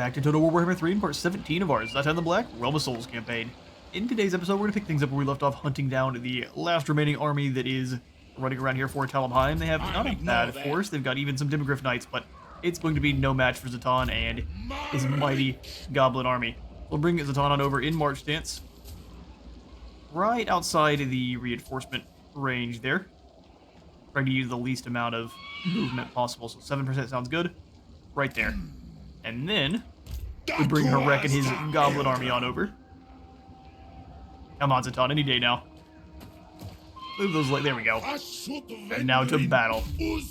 back to Total War Warhammer 3 in part 17 of our Zhatan the Black, Realm of Souls campaign. In today's episode, we're going to pick things up where we left off, hunting down the last remaining army that is running around here for Talabheim. They have not a bad force, they've got even some Demogryph Knights, but it's going to be no match for Zhatan and his mighty Goblin army. We'll bring Zhatan on over in march stance, right outside the reinforcement range there. Trying to use the least amount of movement possible, so 7% sounds good. Right there. And then we bring Harek and his Goblin army on over. Come on, Zhatan, any day now. Move those there we go. And now to battle. We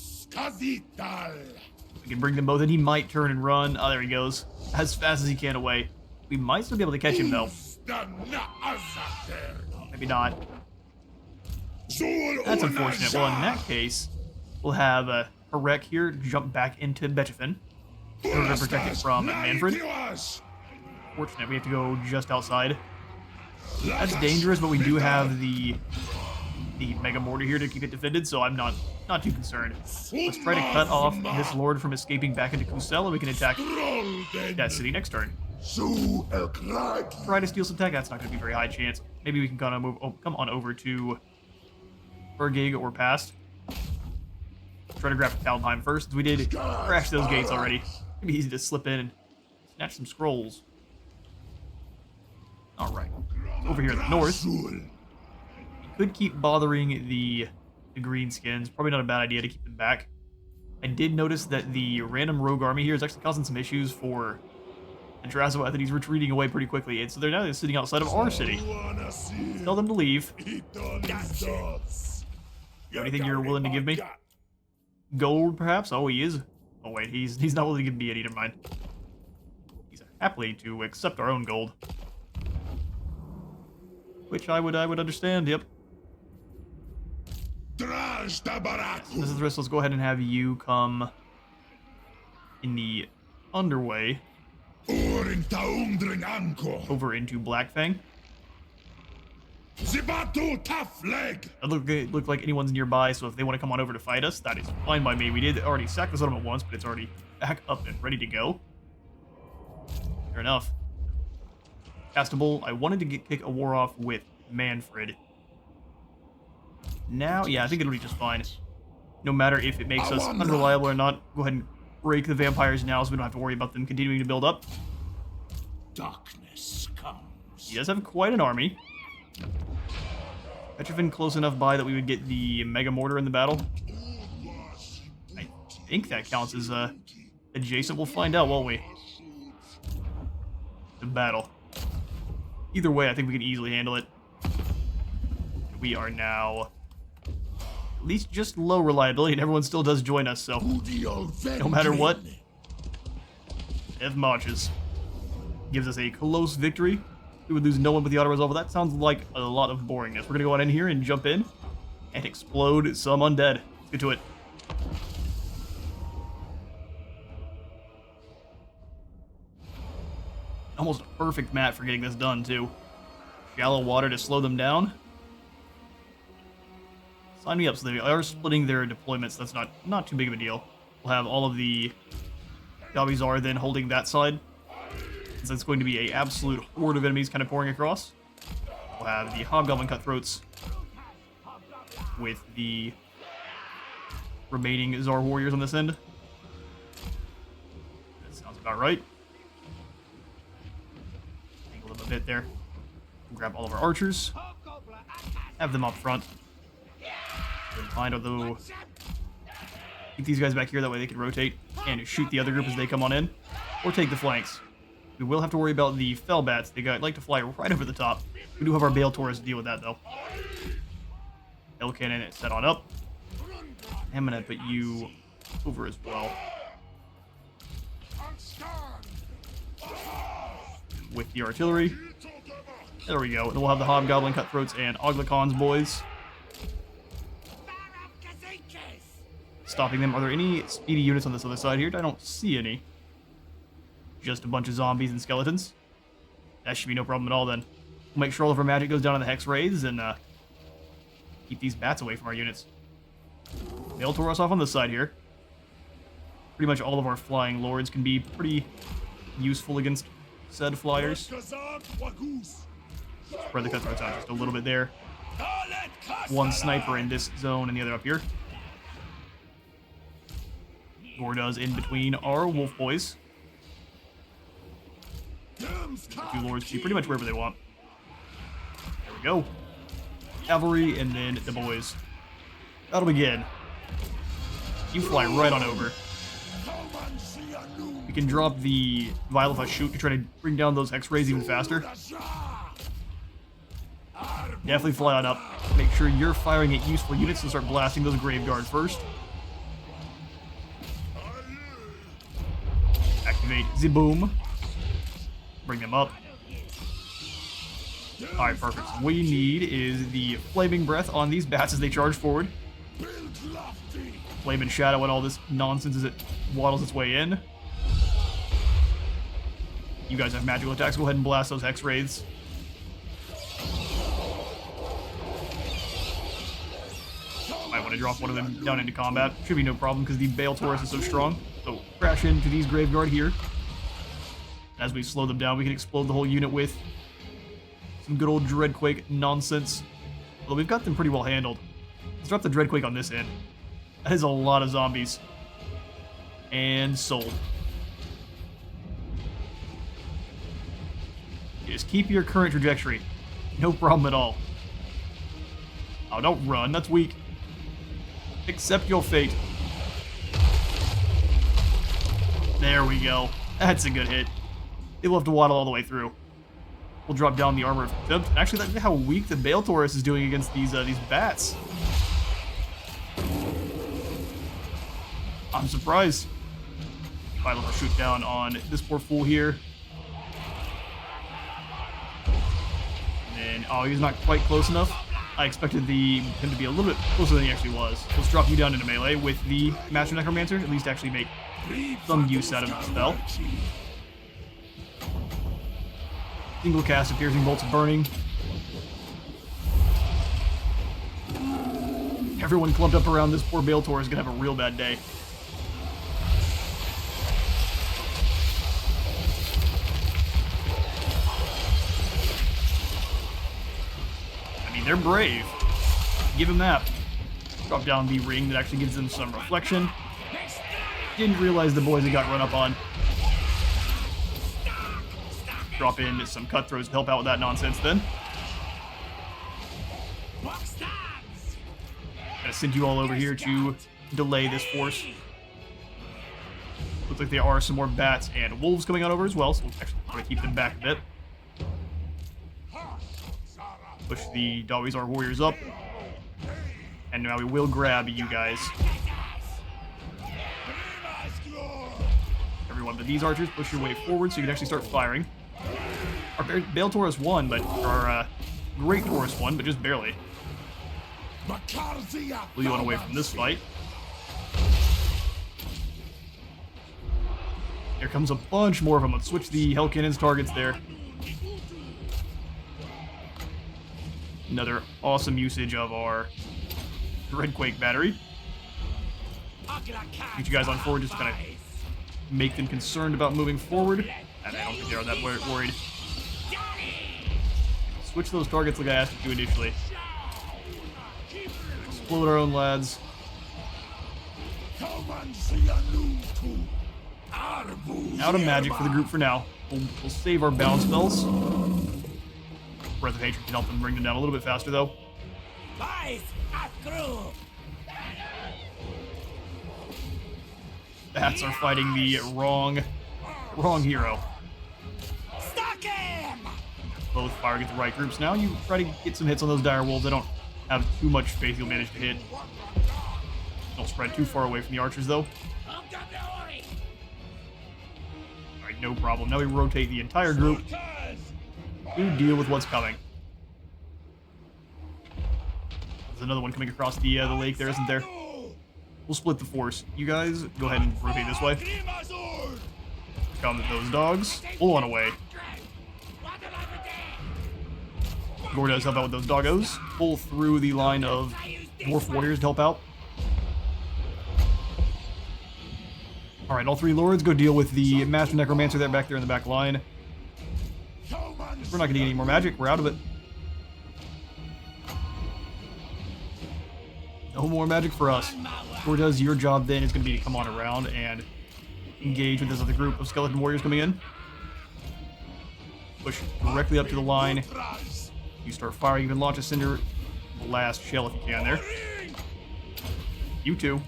can bring them both in. He might turn and run. Oh, there he goes. As fast as he can away. We might still be able to catch him, though. Maybe not. That's unfortunate. Well, in that case, we'll have Harek here jump back into Betchefin in order to protect it from Manfred. Fortunate, we have to go just outside. That's dangerous, but we do have the Mega Mortar here to keep it defended, so I'm not too concerned. Let's try to cut off this Lord from escaping back into Kusel, and we can attack that city next turn. Try to steal some tech. That's not going to be a very high chance. Maybe we can kind of move. Oh, come on over to Bergig or past. Try to grab Talabheim first, since we did crash those gates already. It'd be easy to slip in and snatch some scrolls. Alright. Over here in the north. We could keep bothering the greenskins. Probably not a bad idea to keep them back. I did notice that the random rogue army here is actually causing some issues for Andrazo. I think he's retreating away pretty quickly, and so they're now sitting outside of our city. Tell them to leave. Anything you're willing to give me? Gold, perhaps? Oh, he is. Oh, wait, he's not willing to give me any. Never mind. He's happy to accept our own gold. Which I would understand, yep. This is the rest. Let's go ahead and have you come in the underway over into Blackfang. It look like anyone's nearby, so if they want to come on over to fight us, that is fine by me. We did already sack the settlement once, but it's already back up and ready to go. Fair enough. Castable, I wanted to kick a war off with Manfred. Now, yeah, I think it'll be just fine. No matter if it makes us unreliable or not, go ahead and break the vampires now so we don't have to worry about them continuing to build up. Darkness comes. He does have quite an army. Betchefin close enough by that we would get the Mega Mortar in the battle. I think that counts as adjacent. We'll find out, won't we? The battle. Either way, I think we can easily handle it. We are now at least just low reliability, and everyone still does join us, so no matter what, Ev marches. Gives us a close victory. We would lose no one with the auto-resolve, but that sounds like a lot of boringness. We're going to go on in here and jump in and explode some undead. Let's get to it. Almost a perfect map for getting this done, too. Shallow water to slow them down. Sign me up. So they are splitting their deployments. That's not too big of a deal. We'll have all of the Zharr then holding that side. So it's going to be an absolute horde of enemies kind of pouring across. We'll have the Hobgoblin Cutthroats with the remaining Zharr warriors on this end. That sounds about right. Angle them a bit there. Grab all of our archers. Have them up front. Fine, although keep these guys back here, that way they can rotate and shoot the other group as they come on in. Or take the flanks. We will have to worry about the Fellbats. They like to fly right over the top. We do have our Bale Taurus to deal with that, though. Hell Cannon set on up. I'm going to put you over as well. With the artillery. There we go. And we'll have the Hobgoblin Cutthroats and Oglacon's boys. Stopping them. Are there any speedy units on this other side here? I don't see any. Just a bunch of zombies and skeletons. That should be no problem at all then. We'll make sure all of our magic goes down on the Hex Wraiths and keep these bats away from our units. They'll tore us off on this side here. Pretty much all of our flying lords can be pretty useful against said flyers. Spread the cutthroats out just a little bit there. One sniper in this zone and the other up here. Gorda's in between our wolf boys. Two lords see pretty much wherever they want. There we go. Cavalry and then the boys. That'll begin. You fly right on over. We can drop the Vilify shoot to try to bring down those X-rays even faster. Definitely fly on up. Make sure you're firing at useful units and start blasting those grave guards first. Activate the boom. Bring them up. Alright, perfect. What we need is the Flaming Breath on these bats as they charge forward. Flame and Shadow and all this nonsense as it waddles its way in. You guys have magical attacks. Go ahead and blast those X-Wraiths. Might want to drop one of them down into combat. Should be no problem because the Bale Taurus is so strong. So crash into these Graveguard here. As we slow them down, we can explode the whole unit with some good old Dreadquake nonsense. Although we've got them pretty well handled. Let's drop the Dreadquake on this end. That is a lot of zombies. And sold. Just keep your current trajectory. No problem at all. Oh, don't run. That's weak. Accept your fate. There we go. That's a good hit. They'll have to waddle all the way through. We'll drop down the Armor of Contempt. Actually, that's how weak the Bale Taurus is doing against these bats. I'm surprised. Final shoot down on this poor fool here. And oh, he's not quite close enough. I expected him to be a little bit closer than he actually was. Let's drop you down into melee with the Master Necromancer. At least actually make some use out of the spell. Single cast of Piercing Bolts of Burning. Everyone clumped up around this poor Bale Taurus is gonna have a real bad day. I mean, they're brave. Give them that. Drop down the ring that actually gives them some reflection. Didn't realize the boys had got run up on. Drop in some cutthroats to help out with that nonsense then. Gonna send you all over here to delay this force. Looks like there are some more bats and wolves coming on over as well, so we'll actually try to keep them back a bit. Push the Dawizar warriors up. And now we will grab you guys. Everyone but these archers, push your way forward so you can actually start firing. Our Bale Taurus won, but our Great Taurus won, but just barely. Pull you on away from this fight. Here comes a bunch more of them. Let's switch the Hell Cannon's targets there. Another awesome usage of our Dreadquake battery. Get you guys on forward just to kind of make them concerned about moving forward. And I don't think they're that worried. Switch those targets like I asked you to initially. Explode our own lads. Out of magic for the group for now. We'll save our bound spells. Breath of Hatred can help them bring them down a little bit faster, though. Bats are fighting the wrong hero. Both firing at the right groups now. You try to get some hits on those dire wolves. I don't have too much faith you'll manage to hit. Don't spread too far away from the archers, though. Alright, no problem. Now we rotate the entire group to deal with what's coming. There's another one coming across the lake there, isn't there? We'll split the force. You guys go ahead and rotate this way. Come those dogs. Pull on away. Gorda's help out with those doggos. Pull through the line of dwarf warriors to help out. Alright, all three lords go deal with the Master Necromancer there back there in the back line. We're not getting any more magic. We're out of it. No more magic for us. Cortez, your job then is going to be to come on around and engage with this other group of skeleton warriors coming in. Push directly up to the line. You start firing. You can launch a cinder blast shell if you can there. You too.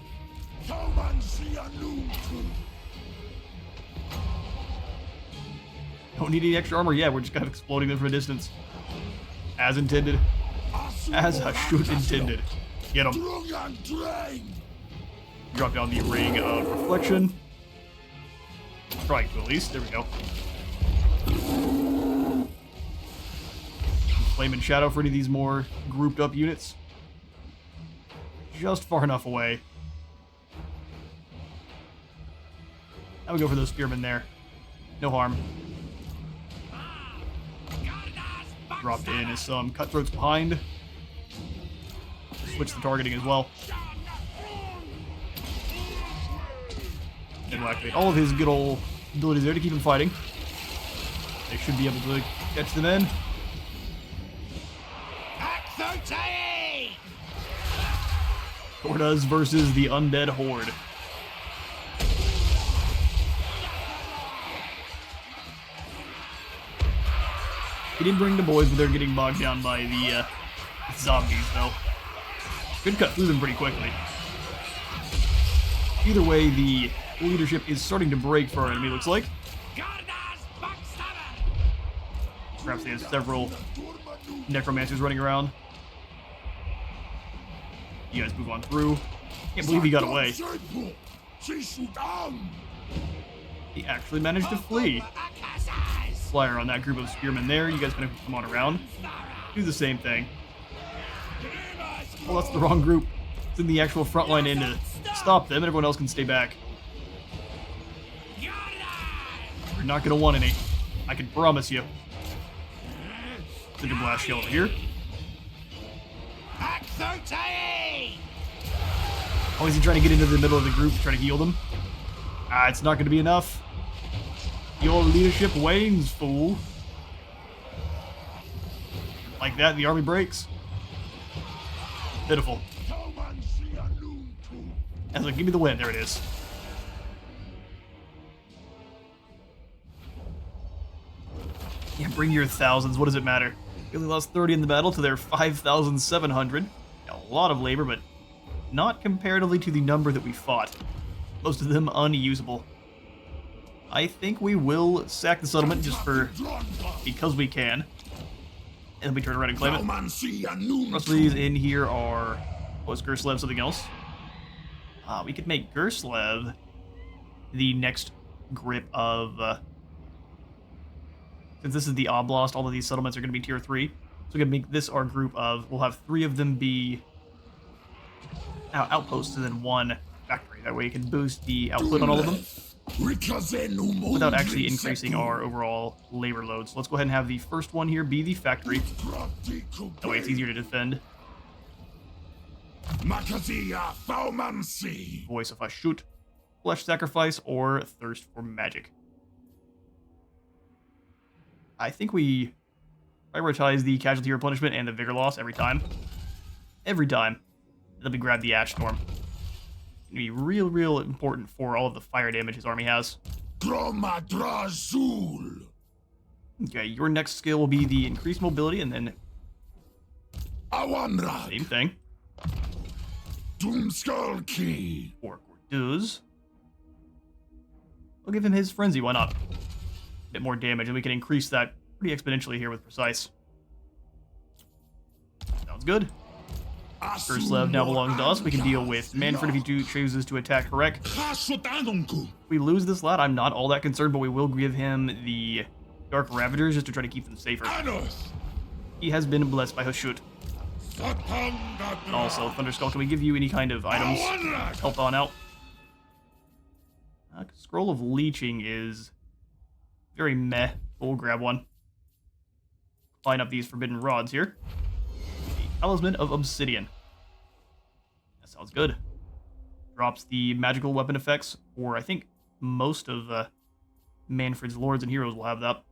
Don't need any extra armor yet. We're just kind of exploding them from a distance. As intended. As I should intended. Get him. Drop down the ring of reflection. Trying to at least. There we go. Flame and shadow for any of these more grouped up units. Just far enough away. Now we go for those spearmen there. No harm. Dropped in as some cutthroats behind. Switch the targeting as well. And we'll activate all of his good old abilities there to keep him fighting. They should be able to catch them in. Cortez versus the Undead Horde. He did bring the boys, but they're getting bogged down by the zombies, though. Could cut through them pretty quickly. Either way, the leadership is starting to break for our enemy, looks like. Perhaps they have several necromancers running around. You guys move on through. Can't believe he got away. He actually managed to flee. Flyer on that group of spearmen there. You guys gonna come on around. Do the same thing. Well, that's the wrong group. It's in the actual front line in to stop them, and everyone else can stay back. You're not gonna want any. I can promise you. Cinder blast shell over here. Oh, is he trying to get into the middle of the group to try to heal them? Ah, it's not going to be enough. Your leadership wanes, fool. Like that, the army breaks. Pitiful. And like, give me the win. There it is. Yeah, bring your thousands. What does it matter? We only lost 30 in the battle to their 5,700. A lot of labor, but not comparatively to the number that we fought. Most of them unusable. I think we will sack the settlement just because we can. And then we turn around and claim it. The rest of these in here are... Was Gerslev something else? We could make Gerslev the next grip of... since this is the Oblast, all of these settlements are going to be tier 3. So we're going to make this our group of... We'll have 3 of them be outposts and then 1 factory. That way you can boost the output on all of them without actually increasing our overall labor load. So let's go ahead and have the first one here be the factory. That way it's easier to defend. Voice of Ashut, Flesh Sacrifice, or Thirst for Magic. I think we prioritize the casualty replenishment and the vigor loss every time. Every time. Then we grab the Ash Storm. It'll be real important for all of the fire damage his army has. Okay, your next skill will be the increased mobility, and then same thing. For Corduz, we'll give him his Frenzy, why not? A bit more damage, and we can increase that pretty exponentially here with Precise. Sounds good. Gerslev now belongs to us. We can deal with Manfred if he chooses to attack Harek. If we lose this lad, I'm not all that concerned, but we will give him the Dark Ravagers just to try to keep them safer. He has been blessed by Hashut. Also, Thunderskull, can we give you any kind of items? Help on out. Scroll of Leeching is very meh. We'll grab one. Line up these Forbidden Rods here. Talisman of Obsidian. That sounds good. Drops the magical weapon effects for, I think, most of Manfred's lords and heroes will have that.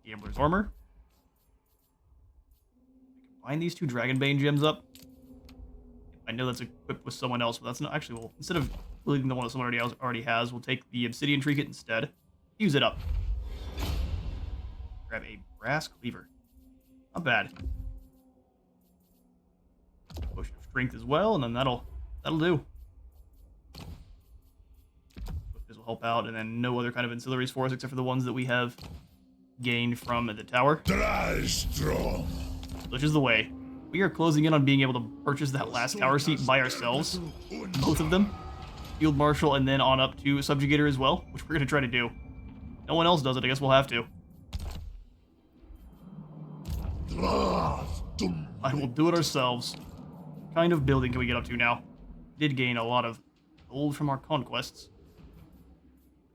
Gambler's Armor. Combine these two Dragonbane gems up. I know that's equipped with someone else, but that's not actually. Well, instead of leaving the one that someone already has, we'll take the Obsidian Trinket instead. Use it up. Grab a Brass Cleaver. Not bad. Potion of Strength as well, and then that'll do. This will help out, and then no other kind of ancillaries for us except for the ones that we have gained from the tower. Try strong. Which is the way. We are closing in on being able to purchase that last tower seat by ourselves. Both of them. Field Marshal and then on up to Subjugator as well, which we're going to try to do. No one else does it, I guess we'll have to. I will do it ourselves. What kind of building can we get up to now? Did gain a lot of gold from our conquests.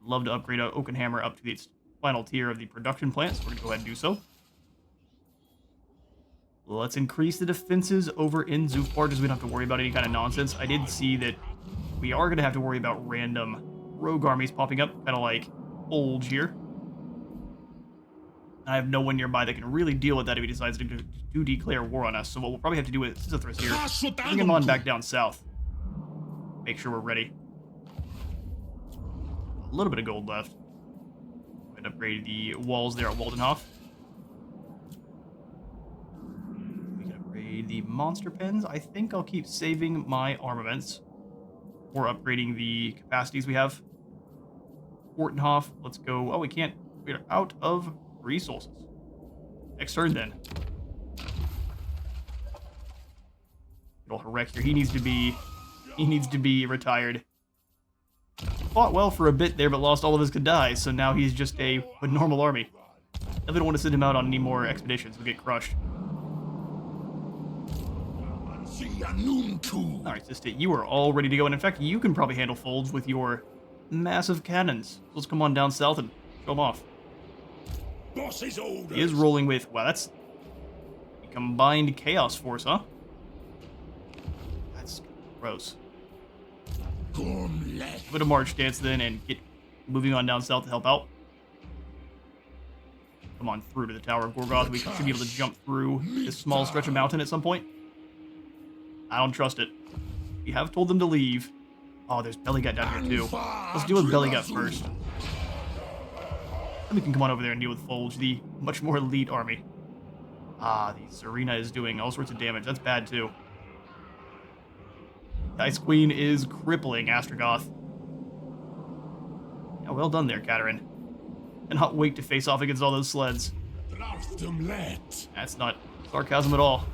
Love to upgrade our Oaken Hammer up to its final tier of the production plant, so we're going to go ahead and do so. Let's increase the defenses over in Zufbar, just so we don't have to worry about any kind of nonsense. I did see that we are going to have to worry about random rogue armies popping up, kind of like Olge here. I have no one nearby that can really deal with that if he decides to declare war on us. So what we'll probably have to do with Sisythris here, bring him on back down south. Make sure we're ready. A little bit of gold left. Go ahead and upgrade the walls there at Waldenhof. We can upgrade the monster pens. I think I'll keep saving my armaments. Or upgrading the capacities we have. Waldenhof, let's go. Oh, we can't. We're out of resources. Next turn then. Little Harek here. He needs to be retired. Fought well for a bit there, but lost all of his Kadai, so now he's just a normal army. I don't want to send him out on any more expeditions. We'll get crushed. Alright, Sistit, you are all ready to go, and in fact, you can probably handle Folds with your massive cannons. So let's come on down south and show them off. Boss's orders. He is rolling with, wow, that's a combined Chaos Force, huh? That's gross. Put a march dance then and get moving on down south to help out. Come on through to the Tower of Gorgoth. We should be able to jump through this small stretch of mountain at some point. I don't trust it. We have told them to leave. Oh, there's Bellygut down here too. Let's deal with Bellygut first. Then we can come on over there and deal with Folge, the much more elite army. Ah, the Serena is doing all sorts of damage. That's bad too. The Ice Queen is crippling Astrogoth. Yeah, well done there, Katerin. Cannot wait to face off against all those sleds. That's not sarcasm at all.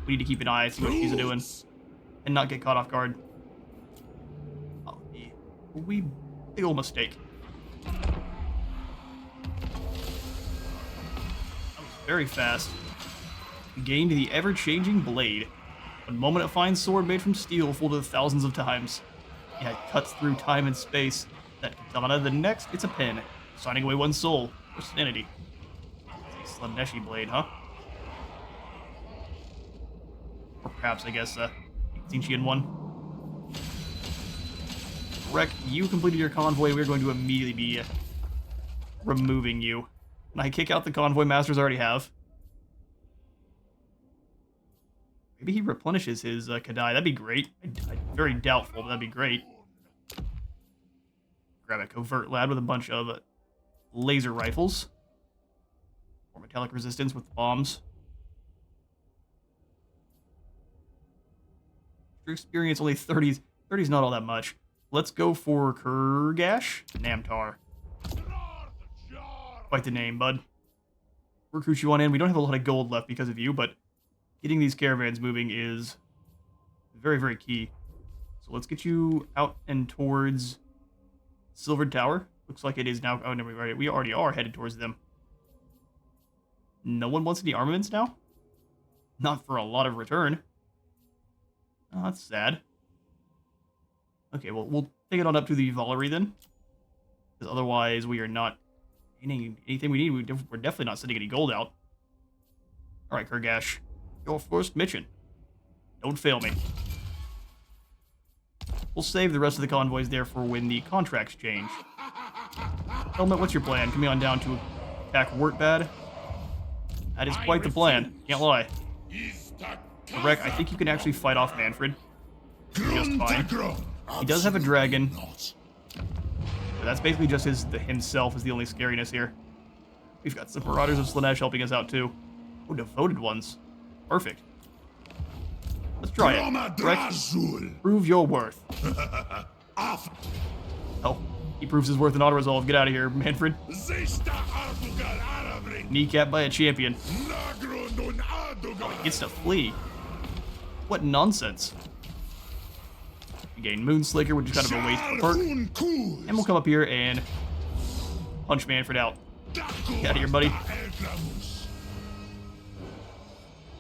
We need to keep an eye, see what she's doing, and not get caught off guard. Oh, the wee big ol' mistake. That was very fast. Gained the ever-changing blade. One moment it finds sword made from steel folded thousands of times. Yeah, it cuts through time and space. That katana. The next, it's a pen, signing away one's soul or sanity. It's a Slaneshi blade, huh? Or perhaps, I guess, Zinchian one. Wreck, you completed your convoy. We're going to immediately be removing you. Can I kick out the convoy masters I already have? Maybe he replenishes his Kadai. That'd be great. Very doubtful, but that'd be great. Grab a covert lad with a bunch of laser rifles. Or metallic resistance with bombs. Experience only 30s. 30's not all that much. Let's go for Kurgash Namtar. Quite the name, bud. Recruit you on in. We don't have a lot of gold left because of you, but getting these caravans moving is very, very key. So let's get you out and towards Silvered Tower. Looks like it is now. Oh, no, we already are headed towards them. No one wants any armaments now? Not for a lot of return. Oh, that's sad. Okay, well, we'll take it on up to the Valerie then. Because otherwise we are not getting anything we need. We're definitely not sending any gold out. Alright, Kurgash. Your first mission. Don't fail me. We'll save the rest of the convoys there for when the contracts change. Helmet, what's your plan? Coming on down to attack Wurtbad? That is quite the plan, can't lie. Correct, I think you can actually fight off Manfred just fine. He does have a dragon, but that's basically just himself is the only scariness here. We've got some Marauders of Slaanesh helping us out too. Oh, devoted ones. Perfect. Let's try it. Correct. Prove your worth. Oh, he proves his worth in auto-resolve. Get out of here, Manfred. Kneecap by a champion. Oh, he gets to flee. What nonsense. We gain Moonslicker, which is kind of a waste of a perk. And we'll come up here and punch Manfred out. Get out of here, buddy.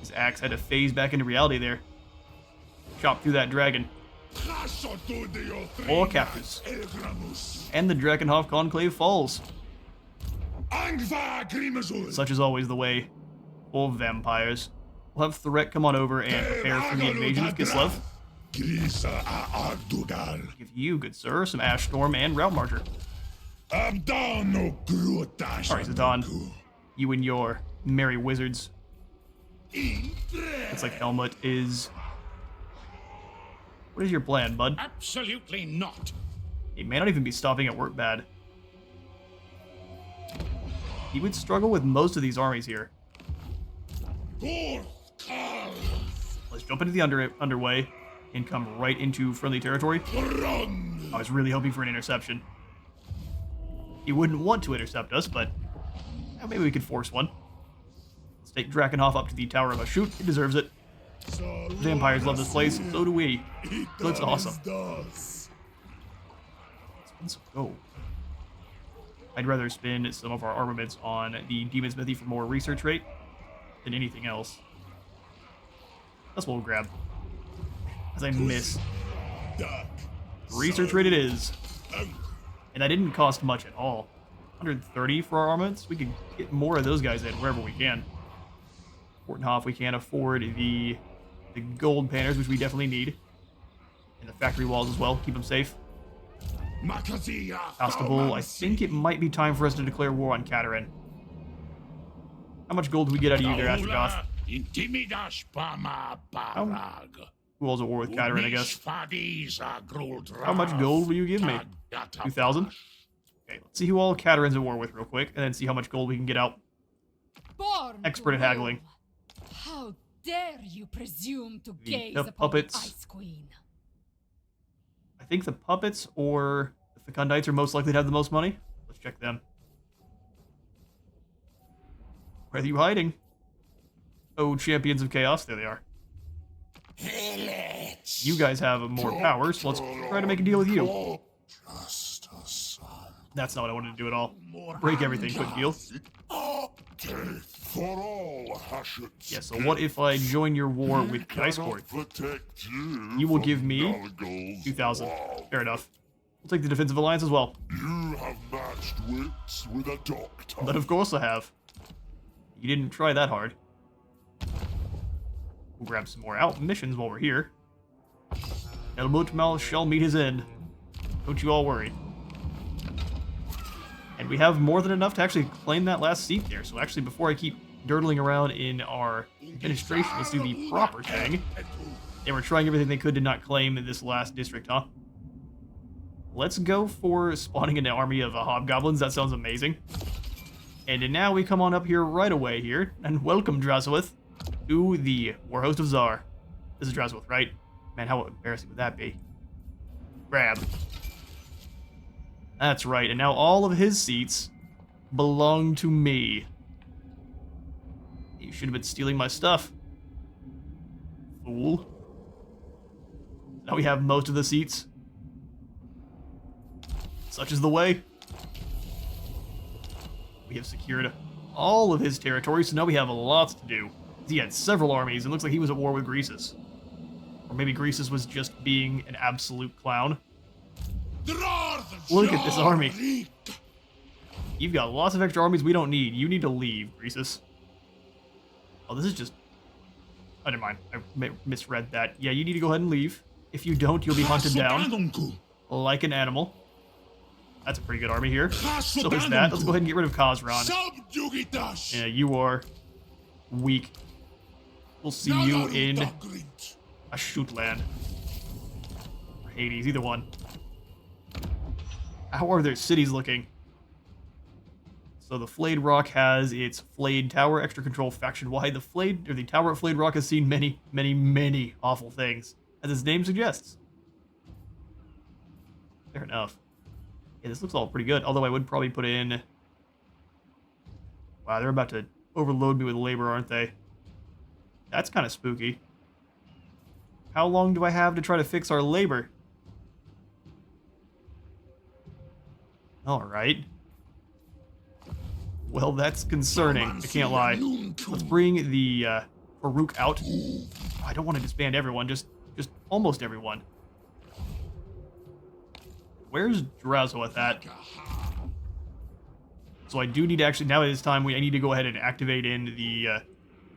His axe had to phase back into reality there. Chop through that dragon. All captures. And the Drakenhof Conclave falls. Such is always the way. Full of vampires. We'll have Threat come on over and prepare for the invasion of Kislev. Give you, good sir, some Ash Storm and Route Marcher. Alright, Zhatan. You and your merry wizards. Looks like Helmut is... What is your plan, bud? Absolutely not. He may not even be stopping at Wurtbad. He would struggle with most of these armies here. Let's jump into the underway and come right into friendly territory. I was really hoping for an interception. He wouldn't want to intercept us, but maybe we could force one. Let's take Drakenhof up to the Tower of Ashut. He deserves it. Vampires love this place, so do we. It looks awesome. Spend some gold. I'd rather spend some of our armaments on the Demon Smithy for more research rate than anything else. That's what we'll grab. As I miss. Research rate it is. And that didn't cost much at all. 130 for our armaments. We could get more of those guys in wherever we can. Fortenhof, we can't afford the gold panners, which we definitely need. And the factory walls as well. Keep them safe. Constable, I think it might be time for us to declare war on Katarin. How much gold do we get out of you there, Astrogoth? Who all's at war with Katarin, I guess? How much gold will you give me? 2,000? Okay, let's see who all Katarin's at war with real quick, and then see how much gold we can get out. Expert at haggling. How dare you presume to gaze the upon puppets. the Ice Queen? I think the puppets or the Fecundites are most likely to have the most money. Let's check them. Where are you hiding? Oh, champions of chaos. There they are. You guys have more power, so let's try to make a deal with you. That's not what I wanted to do at all. Break everything, quick deal. Yeah, so what if I join your war with the Ice Court? You will give me 2,000. Fair enough. We'll take the defensive alliance as well. You have matched wits with a doctor. But of course I have. You didn't try that hard. We'll grab some more out missions while we're here. Helmut shall meet his end. Don't you all worry. And we have more than enough to actually claim that last seat there. So actually, before I keep dirtling around in our administration, let's do the proper thing. They were trying everything they could to not claim this last district, huh? Let's go for spawning an army of hobgoblins. That sounds amazing. And now we come on up here right away here, and welcome, Drasowith, to the Warhost of Zharr. This is Drasowith, right? Man, how embarrassing would that be? Grab. That's right, and now all of his seats belong to me. You should have been stealing my stuff. Fool. Now we have most of the seats. Such is the way. We have secured all of his territory, so now we have lots to do. He had several armies, and looks like he was at war with Greasus. Or maybe Greasus was just being an absolute clown. Look at this army. You've got lots of extra armies we don't need. You need to leave, Greasus. Oh, this is just... Oh, never mind. I misread that. Yeah, you need to go ahead and leave. If you don't, you'll be hunted down like an animal. That's a pretty good army here. So is that. Let's go ahead and get rid of Khazran. Yeah, you are weak. We'll see you in a shoot land. Or Hades, either one. How are their cities looking? So the Flayed Rock has its Flayed Tower, extra control faction-wide. The Tower at Flayed Rock has seen many, many, many awful things, as its name suggests. Fair enough. Yeah, this looks all pretty good, although I would probably put in... Wow, they're about to overload me with labor, aren't they? That's kind of spooky. How long do I have to try to fix our labor? Alright. Well, that's concerning, I can't lie. Let's bring the Farouk out. Oh, I don't want to disband everyone, just almost everyone. Where's Drazaweth at? So I do need to actually, now it is time, I need to go ahead and activate in the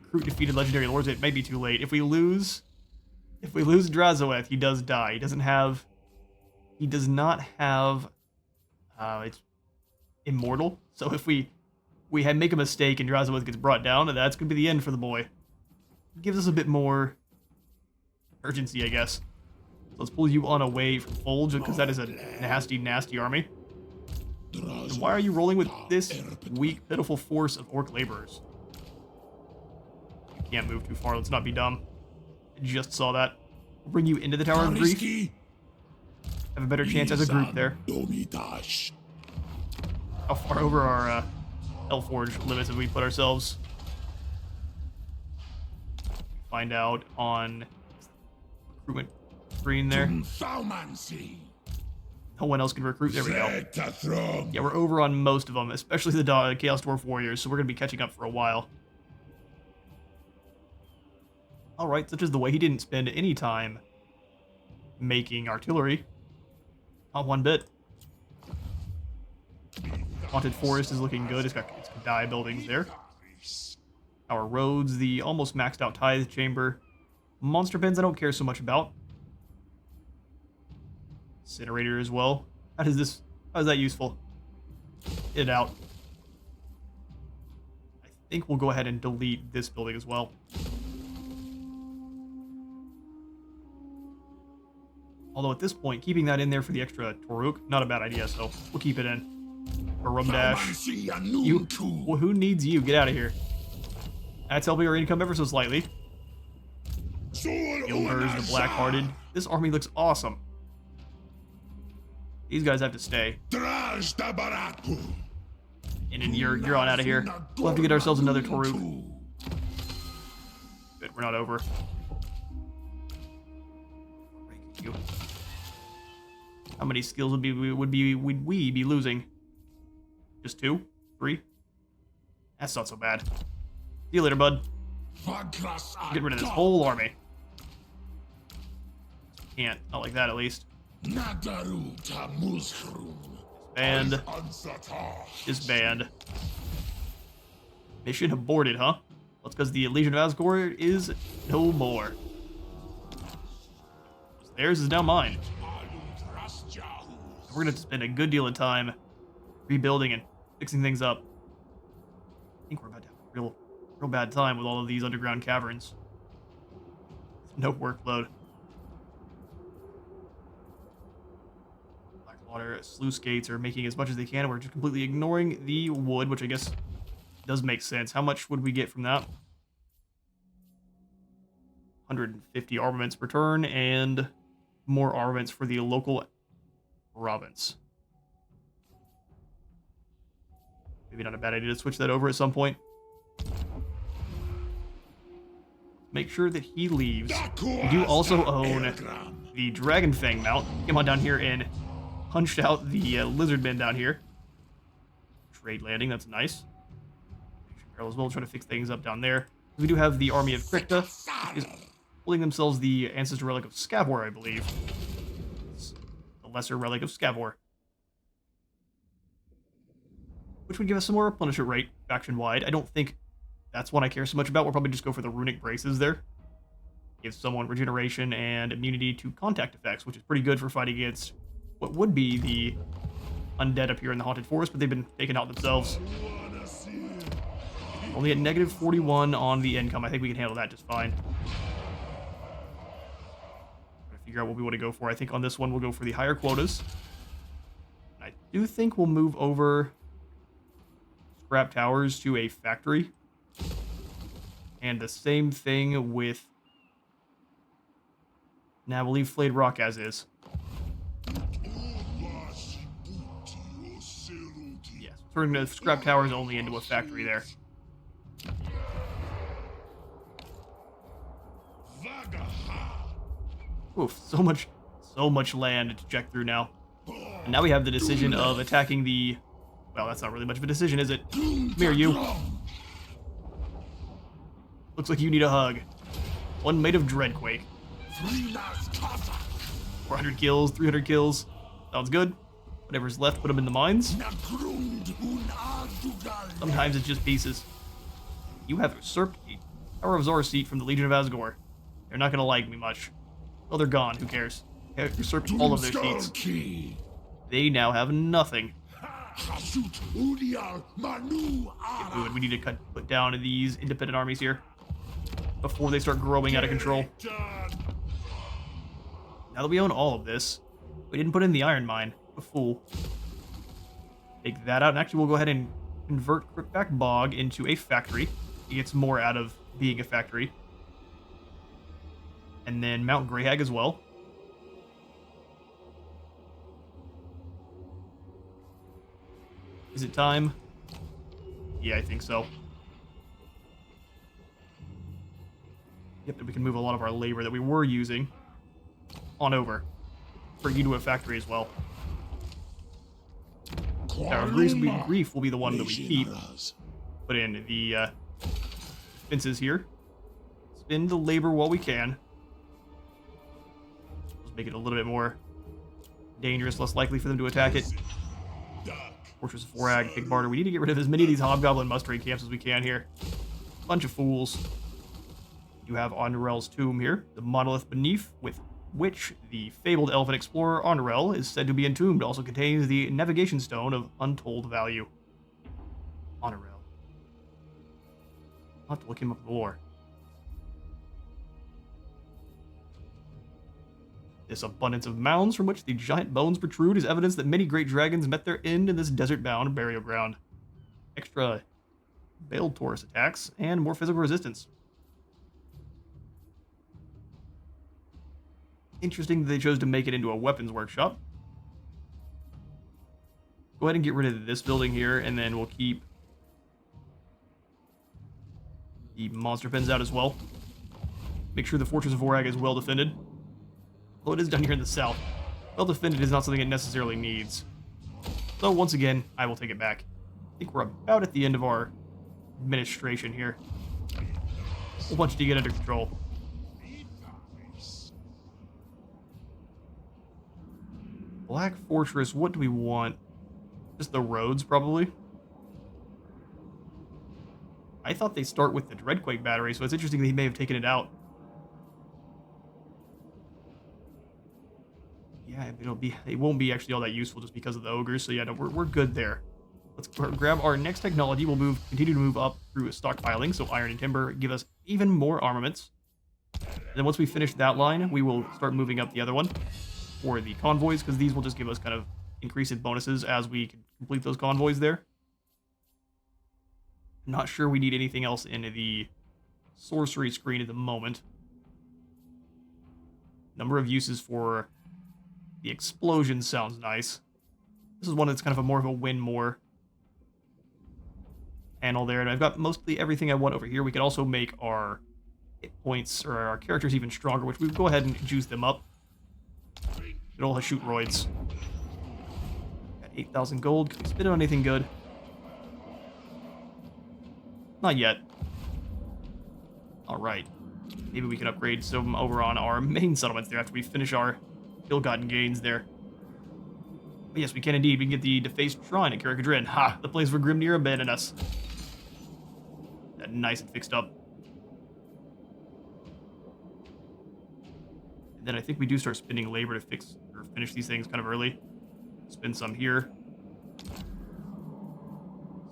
recruit defeated legendary lords. It may be too late. If we lose Drazaweth, he does die. He does not have, it's immortal. So if we make a mistake and Drazaweth gets brought down, that's going to be the end for the boy. It gives us a bit more urgency, I guess. So let's pull you on away from Folge, because that is a nasty, nasty army. And why are you rolling with this weak, pitiful force of orc laborers? You can't move too far, let's not be dumb. I just saw that. We'll bring you into the Tower of Grief. Have a better chance as a group there. How far over our Hellforge limits have we put ourselves? Find out on recruitment screen there. No one else can recruit. There we go. Yeah, we're over on most of them, especially the Chaos Dwarf Warriors, so we're going to be catching up for a while. Alright, such as the way he didn't spend any time making artillery. Not one bit. Haunted Forest is looking good. It's got die buildings there. Our roads, the almost maxed out tithe chamber. Monster pens I don't care so much about. Incinerator as well. How is that useful? Get it out. I think we'll go ahead and delete this building as well. Although at this point, keeping that in there for the extra Toruk, not a bad idea, so we'll keep it in. Rumdash. You, well, who needs you? Get out of here. That's helping our income ever so slightly. Gilbers, the Black-Hearted. This army looks awesome. These guys have to stay. And then you're on out of here. We'll have to get ourselves another Toruk. Good, we're not over. You. How many skills would we be losing? Just 2? 3? That's not so bad. See you later, bud. Get rid of this whole army. Can't. Not like that, at least. Disband. Disband. Mission aborted, huh? That's because the Legion of Asgore is no more. Theirs is now mine. We're going to spend a good deal of time rebuilding and fixing things up. I think we're about to have a real bad time with all of these underground caverns. No workload. Blackwater sluice gates are making as much as they can. We're just completely ignoring the wood, which I guess does make sense. How much would we get from that? 150 armaments per turn and more armaments for the local province. Maybe not a bad idea to switch that over at some point. Make sure that he leaves. We do also own the Dragon Fang mount. Come on down here and punched out the lizard men down here. Trade landing, that's nice. As well, try to fix things up down there. We do have the army of Krikta, which is holding themselves the ancestor relic of Scavor, I believe. It's the lesser relic of Scavor. Which would give us some more replenisher rate faction-wide. I don't think that's one I care so much about. We'll probably just go for the runic braces there. Gives someone regeneration and immunity to contact effects, which is pretty good for fighting against what would be the undead up here in the Haunted Forest, but they've been taken out themselves. Only at negative 41 on the income. I think we can handle that just fine. Figure out what we want to go for. I think on this one we'll go for the higher quotas. I do think we'll move over scrap towers to a factory. And the same thing with... Now we'll leave flayed rock as is. Yes, turning the scrap towers only into a factory there. Oof, so much land to check through now. And now we have the decision of attacking the... Well, that's not really much of a decision, is it? Come here, you. Looks like you need a hug. One made of Dreadquake. 400 kills, 300 kills. Sounds good. Whatever's left, put them in the mines. Sometimes it's just pieces. You have usurped the Tower of Zharr seat from the Legion of Asgore. They're not going to like me much. Well, they're gone. Who cares? I usurped all of their seats. They now have nothing. We need to put down these independent armies here before they start growing out of control. Now that we own all of this, we didn't put in the iron mine. A fool. Take that out, and actually we'll go ahead and convert Crookback Bog into a factory. It gets more out of being a factory. And then Mount Greyhag as well. Is it time? Yeah, I think so. Yep, and we can move a lot of our labor that we were using on over. Bring you to a factory as well. Our grief will be the one that we keep. Put in the fences here. Spend the labor while we can. Let's make it a little bit more dangerous, less likely for them to attack it. Fortress of Vorag, Pig Barter. We need to get rid of as many of these Hobgoblin mustering camps as we can here. Bunch of fools. You have Onrel's tomb here, the monolith beneath, with which the fabled elven explorer Onrel is said to be entombed, also contains the navigation stone of untold value. Onrel. I'll have to look him up in the lore. This abundance of mounds from which the giant bones protrude is evidence that many great dragons met their end in this desert-bound burial ground. Extra Bailed Taurus attacks and more physical resistance. Interesting that they chose to make it into a weapons workshop. Go ahead and get rid of this building here, and then we'll keep the monster pens out as well. Make sure the Fortress of Vorag is well defended. Well, it is down here in the south. Well defended is not something it necessarily needs. So once again, I will take it back. I think we're about at the end of our administration here. A whole bunch to get under control. Black Fortress, what do we want? Just the roads, probably? I thought they start with the Dreadquake battery, so it's interesting that he may have taken it out. Yeah, it won't be actually all that useful just because of the ogres, so yeah, no, we're good there. Let's grab our next technology. We'll continue to move up through stockpiling, so iron and timber give us even more armaments. And then once we finish that line, we will start moving up the other one for the convoys, because these will just give us kind of increased bonuses as we complete those convoys there. Not sure we need anything else in the sorcery screen at the moment. Number of uses for the explosion sounds nice. This is one that's kind of a more of a win more panel there, and I've got mostly everything I want over here. We could also make our hit points or our characters even stronger, which we go ahead and juice them up. It'll shoot roids. Got 8,000 gold. Can we spend it on anything good? Not yet. Alright. Maybe we can upgrade some over on our main settlements there after we finish our ill-gotten gains there. But yes, we can indeed. We can get the defaced shrine at Carrickadrin. Ha! The place where Grimnir abandoned us. That nice and fixed up. And then I think we do start spending labor to fix or finish these things kind of early. Spend some here.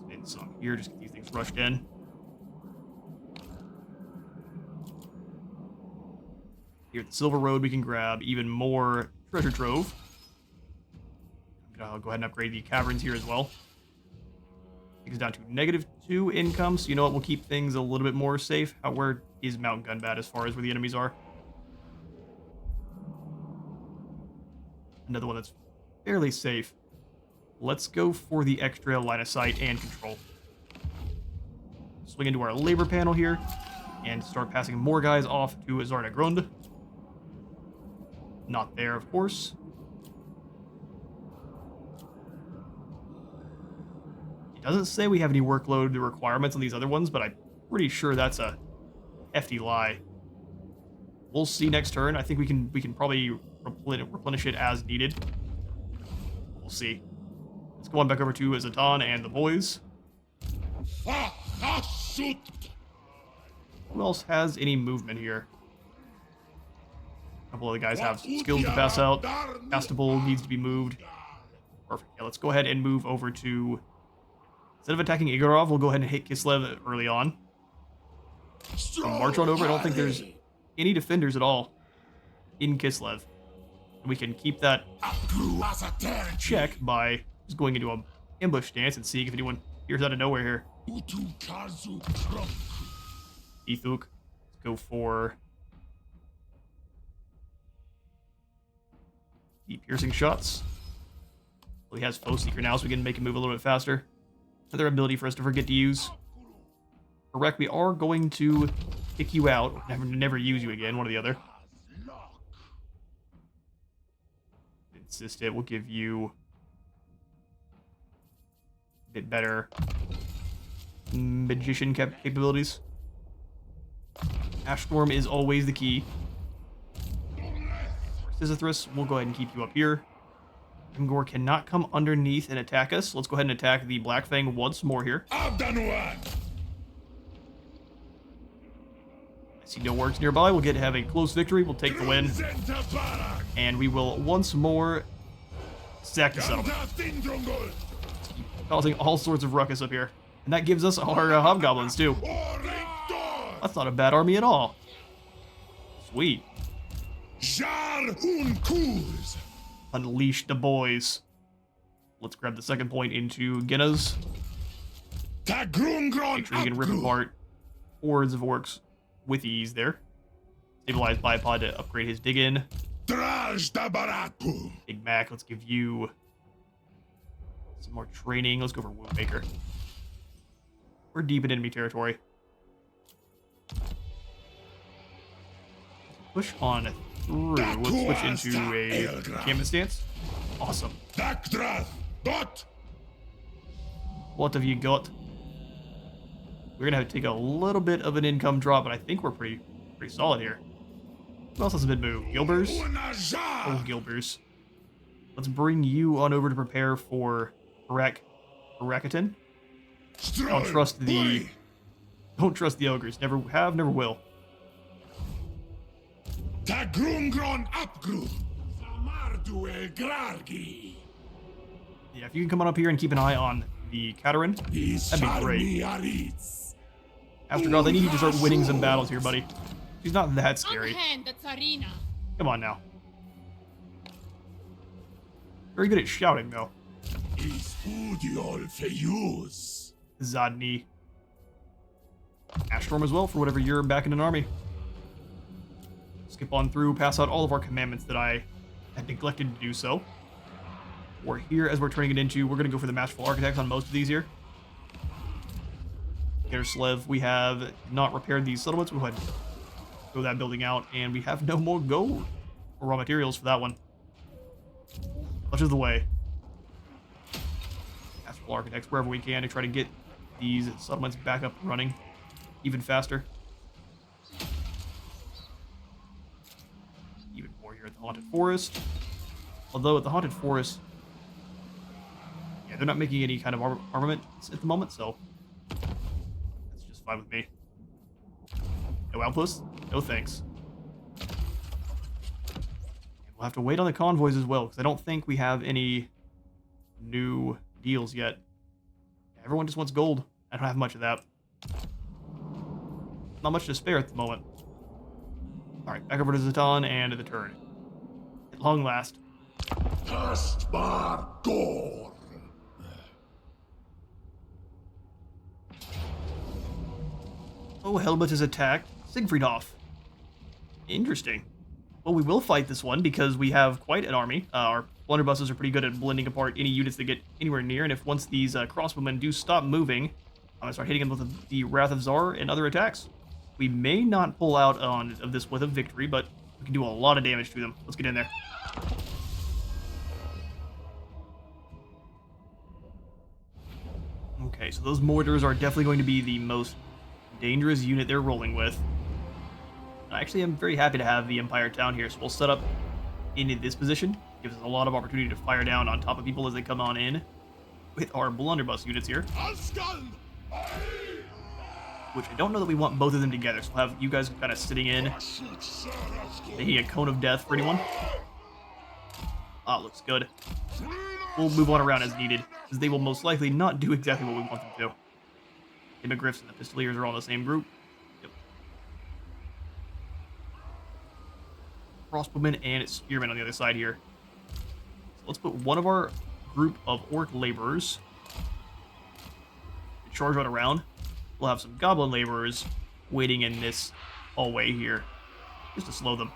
Spend some here, just get these things rushed in. Here at the Silver Road, we can grab even more treasure trove. I'll go ahead and upgrade the caverns here as well. Takes us down to -2 income, so you know what? We'll keep things a little bit more safe. Where is Mount Gunbat as far as where the enemies are? Another one that's fairly safe. Let's go for the extra line of sight and control. Swing into our labor panel here and start passing more guys off to Zharr-Naggrund. Not there, of course. It doesn't say we have any workload requirements on these other ones, but I'm pretty sure that's a hefty lie. We'll see next turn. I think we can probably replenish it as needed. We'll see. Let's go on back over to Zhatan and the boys. Who else has any movement here? A couple of the guys have some skills to pass out. Castable needs to be moved. Perfect. Yeah, let's go ahead and move over to... Instead of attacking Igorov, we'll go ahead and hit Kislev early on. And march on over. I don't think there's any defenders at all in Kislev. We can keep that check by just going into an ambush stance and seeing if anyone appears out of nowhere here. Ethuk. Let's go for the piercing shots. Well, he has Foe Seeker now, so we can make him move a little bit faster. Another ability for us to forget to use. Correct, we are going to kick you out. Never use you again, one or the other. Insist it will give you a bit better magician capabilities. Ash Storm is always the key. Sisythus, we'll go ahead and keep you up here. Ngor cannot come underneath and attack us. Let's go ahead and attack the Black Fang once more here. I see no orcs nearby. We'll have a close victory. We'll take the win. And we will once more sack the settlement. Causing all sorts of ruckus up here. And that gives us our hobgoblins too. That's not a bad army at all. Sweet. Unleash the boys. Let's grab the second point into Ginna's. Make sure you can rip apart hordes of orcs with ease there. Stabilize Bipod to upgrade his dig-in. Big Mac, let's give you some more training. Let's go for Woundmaker. We're deep in enemy territory. Push on through. Let's switch into a encampment stance. Awesome. What have you got? We're gonna have to take a little bit of an income drop, but I think we're pretty solid here. Who else has a bid move? Gilbers? Oh, Gilbers. Let's bring you on over to prepare for Rakatin. Don't trust the ogres. Never have, never will. Yeah, if you can come on up here and keep an eye on the Katerin, that'd be great. After God, they need you to start winning some battles here, buddy. She's not that scary. Come on now. Very good at shouting, though. Zadni. Ashstorm as well, for whatever you're back in an army. Skip on through, pass out all of our commandments that I had neglected to do so. We're here as we're turning it into, we're going to go for the Masterful Architects on most of these here. Slev, we have not repaired these settlements. We'll go ahead and throw that building out, and we have no more gold or raw materials for that one. Much of the way. Masterful Architects wherever we can to try to get these settlements back up and running even faster. Even more here at the Haunted Forest. Although at the Haunted Forest, yeah, they're not making any kind of armament at the moment, so that's just fine with me. No outposts? No thanks. We'll have to wait on the convoys as well, because I don't think we have any new deals yet. Everyone just wants gold. I don't have much of that. Not much to spare at the moment. Alright, back over to Zhatan and the turn. At long last. Kastbar Gor. Oh, Helmut has attacked Siegfriedhof. Interesting. Well, we will fight this one because we have quite an army. Our blunderbusses are pretty good at blending apart any units that get anywhere near, and if once these crossbowmen do stop moving, I'm going to start hitting them with the Wrath of Zharr and other attacks. We may not pull out of this with a victory, but we can do a lot of damage to them. Let's get in there. Okay, so those mortars are definitely going to be the most dangerous unit they're rolling with. Actually, I'm very happy to have the Empire Town here, so we'll set up in this position. Gives us a lot of opportunity to fire down on top of people as they come on in with our blunderbuss units here. Which I don't know that we want both of them together, so we'll have you guys kind of sitting in. Maybe a cone of death for anyone. Ah, looks good. We'll move on around as needed, because they will most likely not do exactly what we want them to. The Hippogriffs and the Pistoliers are all in the same group. Yep. Crossbowmen and Spearmen on the other side here. So let's put one of our group of Orc Laborers to charge right around. We'll have some Goblin Laborers waiting in this hallway here, just to slow them.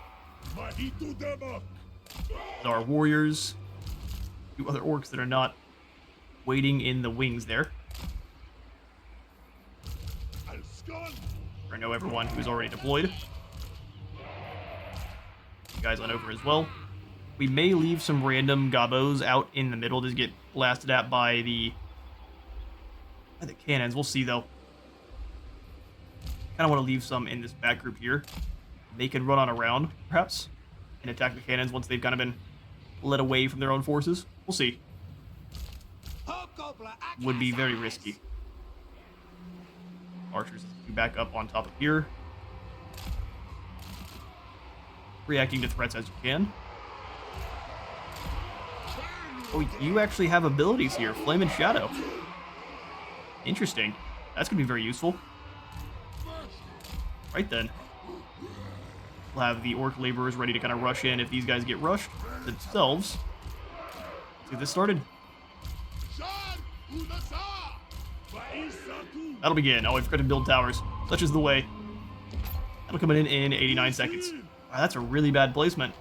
Our warriors, two other orcs that are not waiting in the wings there. I know everyone who's already deployed. You guys on over as well. We may leave some random gobos out in the middle to get blasted at by the cannons. We'll see though. Kind of want to leave some in this back group here. They can run on around, perhaps, and attack the cannons once they've kind of been led away from their own forces. We'll see. Would be very risky. Archers back up on top of here. Reacting to threats as you can. Oh, you actually have abilities here. Flame and Shadow. Interesting. That's going to be very useful. Right then. We'll have the Orc Laborers ready to kind of rush in if these guys get rushed themselves. Let's get this started. That'll begin. Oh, I forgot to build towers. Such is the way. That'll come in 89 seconds. Wow, that's a really bad placement.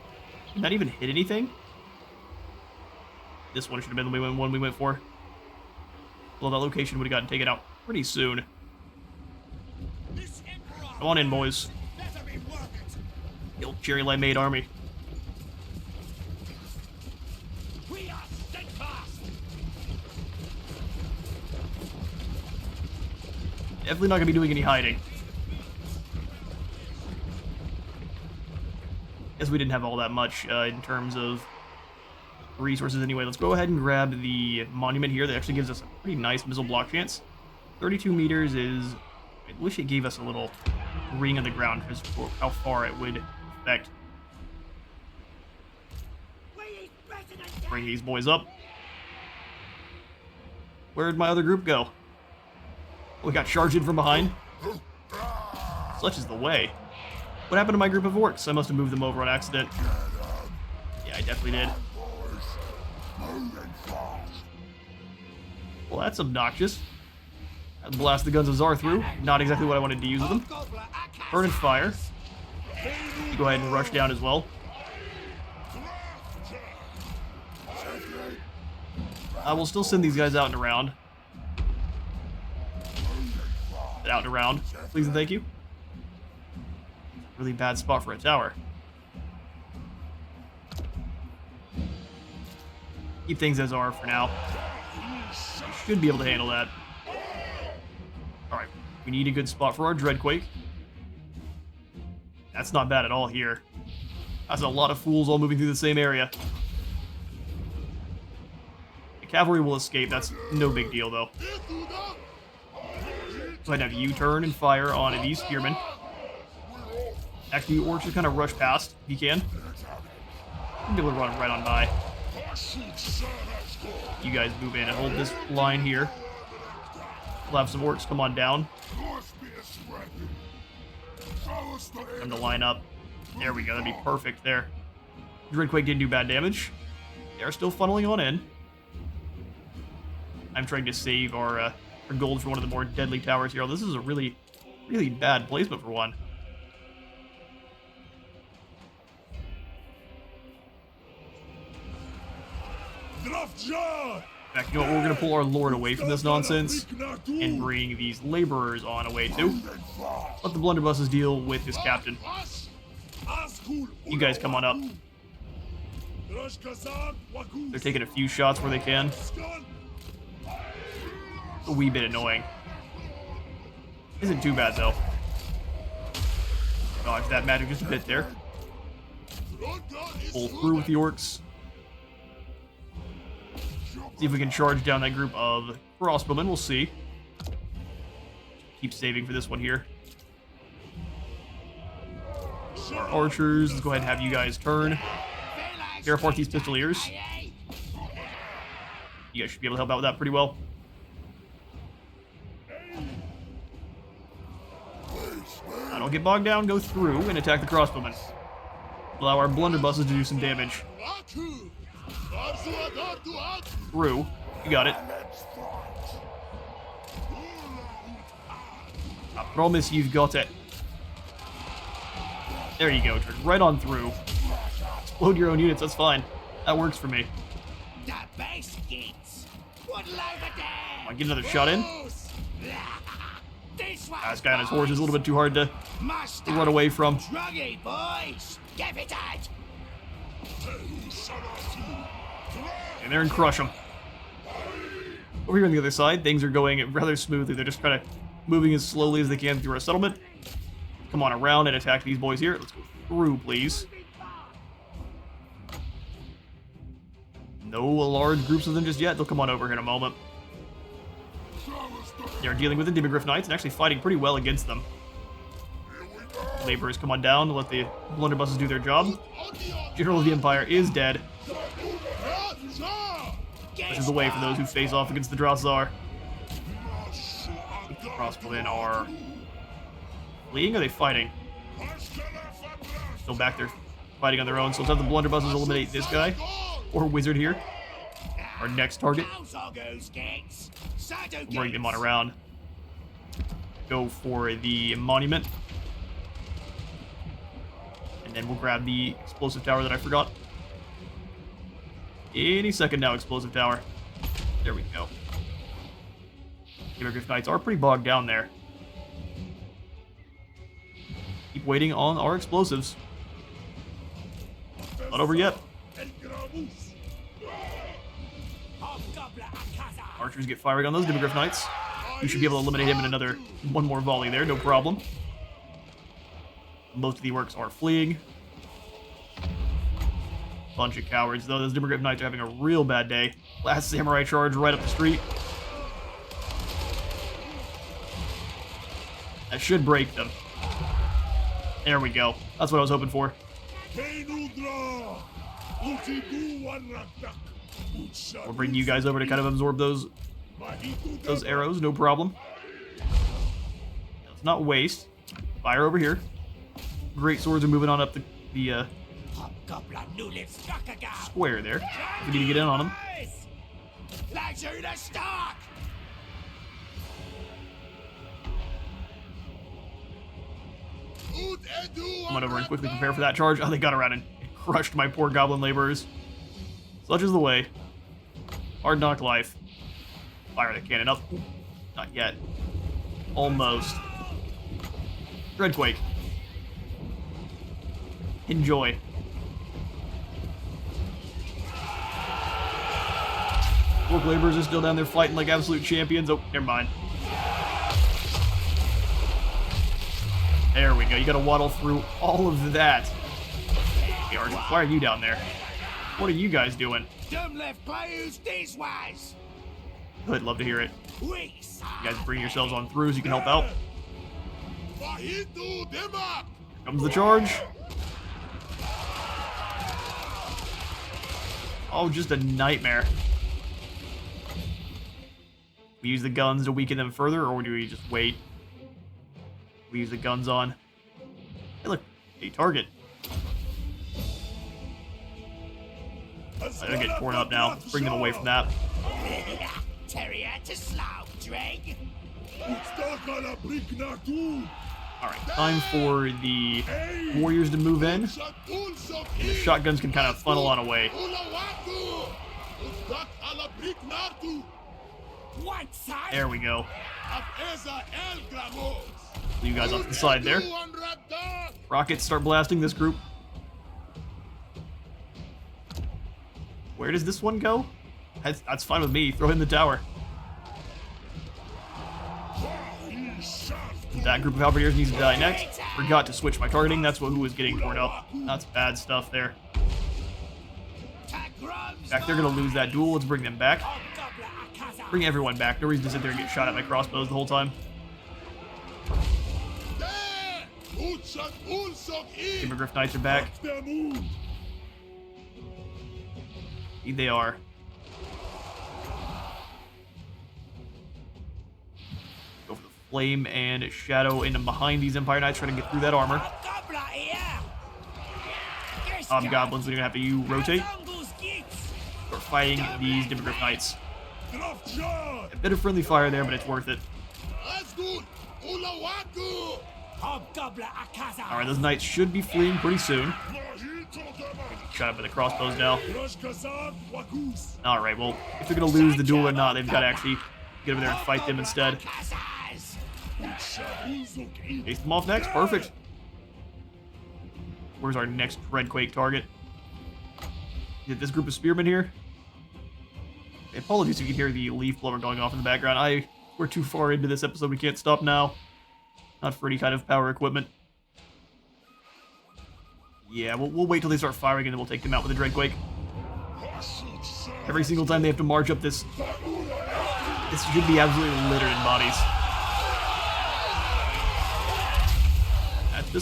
Did that even hit anything? This one should have been the one we went for. Well, that location would have gotten taken out pretty soon. Come on in, boys. The old cherry limeade army. Definitely not going to be doing any hiding. Guess we didn't have all that much in terms of resources anyway. Let's go ahead and grab the monument here. That actually gives us a pretty nice missile block chance. 32 meters is... I wish it gave us a little ring on the ground because for how far it would affect. Bring these boys up. Where'd my other group go? We got charged in from behind. Such is the way. What happened to my group of orcs? I must have moved them over on accident. Yeah, I definitely did. Well, that's obnoxious. I'd blast the guns of Zharr through. Not exactly what I wanted to use with them. Burn and fire. You go ahead and rush down as well. I will still send these guys out and around. Out and around, please and thank you. Really bad spot for a tower. Keep things as are for now. Should be able to handle that. Alright, we need a good spot for our Dreadquake. That's not bad at all here. That's a lot of fools all moving through the same area. The cavalry will escape, that's no big deal though. So I'd have you turn and fire on these spearmen. Actually, orcs should kind of rush past if you can. Be able to run right on by. You guys move in and hold this line here. We'll have some orcs come on down. Time to line up. There we go. That'd be perfect there. Dreadquake didn't do bad damage. They're still funneling on in. I'm trying to save our gold for one of the more deadly towers here. Oh, this is a really, really bad placement for one. In fact, you know what? We're going to pull our lord away from this nonsense and bring these laborers on away too. Let the blunderbusses deal with this captain. You guys come on up. They're taking a few shots where they can. A wee bit annoying. Isn't too bad though. Dodge that magic just a bit there. Pull through with the orcs. See if we can charge down that group of crossbowmen. We'll see. Keep saving for this one here. Our archers, let's go ahead and have you guys turn. Tear apart these pistoliers. You guys should be able to help out with that pretty well. Now don't get bogged down, go through and attack the crossbowmen. Allow our blunderbusses to do some damage. Through. You got it. I promise you've got it. There you go, turn right on through. Explode your own units, that's fine. That works for me. Come on, get another shot in. This guy on his horse is a little bit too hard to run away from. And there and crush them. Over here on the other side, things are going rather smoothly. They're just kind of moving as slowly as they can through our settlement. Come on around and attack these boys here. Let's go through, please. No large groups of them just yet. They'll come on over here in a moment. They're dealing with the Demogryph Knights and actually fighting pretty well against them. Laborers come on down to let the blunderbusses do their job. General of the Empire is dead. This is the way for those who face off against the Zharr. Crossbowmen are fleeing? Or are they fighting? Still back there fighting on their own. So let's have the blunderbusses eliminate this guy. Or wizard here. Our next target. We'll bring them on around. Go for the monument. And then we'll grab the explosive tower that I forgot. Any second now, explosive tower. There we go. Demogryph Knights are pretty bogged down there. Keep waiting on our explosives. Not over yet. Archers get firing on those Demogryph Knights. You should be able to eliminate him in another one more volley there, no problem. Most of the orcs are fleeing. Bunch of cowards, though. Those Demogryph Knights are having a real bad day. Last samurai charge right up the street. That should break them. There we go. That's what I was hoping for. We'll bring you guys over to kind of absorb those arrows, no problem. Let's not waste. Fire over here. Great swords are moving on up the square there. We need to get in on them. Come on over and quickly prepare for that charge. Oh, they got around and crushed my poor goblin laborers. Such is the way. Hard knock life. Fire the cannon up. Not yet. Almost. Dreadquake. Enjoy. Orc laborers are still down there fighting like absolute champions. Oh, never mind. There we go. You gotta waddle through all of that. Hey, Archie, why are you down there? What are you guys doing? I'd love to hear it. You guys bring yourselves on through so you can help out. Here comes the charge. Oh, just a nightmare. We use the guns to weaken them further, or do we just wait? We use the guns on. Hey, look, a target. They'll get torn up now. Let's bring them away from that. Terrier to slough, Dreg. Alright, time for the warriors to move in. The shotguns can kind of funnel on away. There we go. You guys off to the side there. Rockets start blasting this group. Where does this one go? That's fine with me. Throw in the tower. That group of halberdiers needs to die next. Forgot to switch my targeting. That's who was getting torn up. That's bad stuff there. In fact, they're going to lose that duel. Let's bring them back. Bring everyone back. No reason to sit there and get shot at by crossbows the whole time. Hippogriff Knights are back. Indeed they are. Go for the flame and shadow in behind these Empire Knights, trying to get through that armor. Goblins, we're gonna have to rotate. Start fighting these Hippogriff Knights. A bit of friendly fire there, but it's worth it. Alright, those knights should be fleeing pretty soon. Shot up by the crossbows now. Alright, well, if they're going to lose the duel or not, they've got to actually get over there and fight them instead. Chase them off next. Perfect. Where's our next Dreadquake target? Is it this group of spearmen here? Apologies if you can hear the leaf blower going off in the background. We're too far into this episode. We can't stop now. Not for any kind of power equipment. Yeah, we'll wait till they start firing and then we'll take them out with a Dreadquake. Every single time they have to march up this should be absolutely littered in bodies.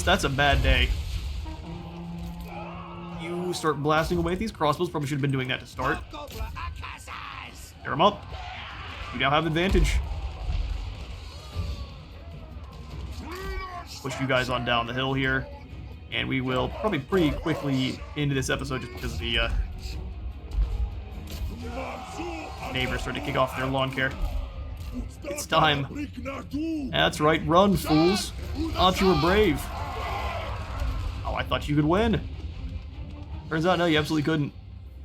That's a bad day. You start blasting away at these crossbows. Probably should have been doing that to start. Tear them up. We now have advantage. Push you guys on down the hill here. And we will probably pretty quickly into this episode just because the neighbors started to kick off their lawn care. It's time. That's right, run, fools. Thought you were brave. Oh, I thought you could win. Turns out, no, you absolutely couldn't.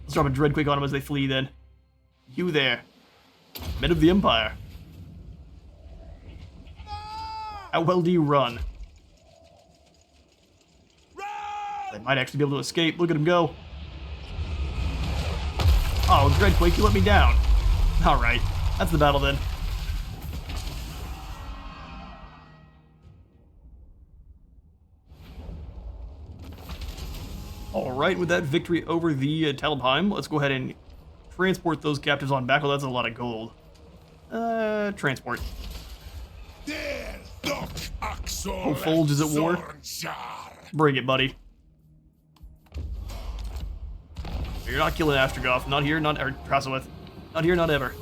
Let's drop a Dreadquake on them as they flee then. You there. Men of the Empire. How well do you run? They might actually be able to escape. Look at him go. Oh, Dreadquake, you let me down. Alright, that's the battle then. Alright, with that victory over the Talabheim, let's go ahead and transport those captives on back. Oh, that's a lot of gold. Transport. Oh, Folge is at war. Bring it, buddy. You're not killing Astrogoth. Not here, or Trasowith. Not here, not ever.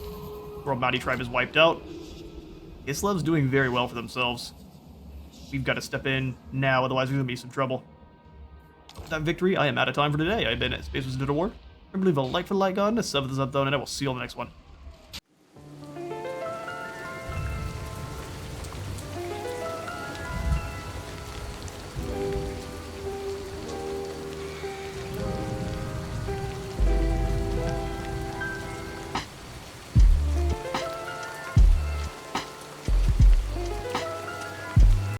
World Bounty Tribe is wiped out. Islev's doing very well for themselves. We've got to step in now, otherwise we're going to be in some trouble. With that victory, I am out of time for today. I've been at Space Wizard of War. Remember to leave a like for the like on, a sub for the sub though, and I will see you on the next one.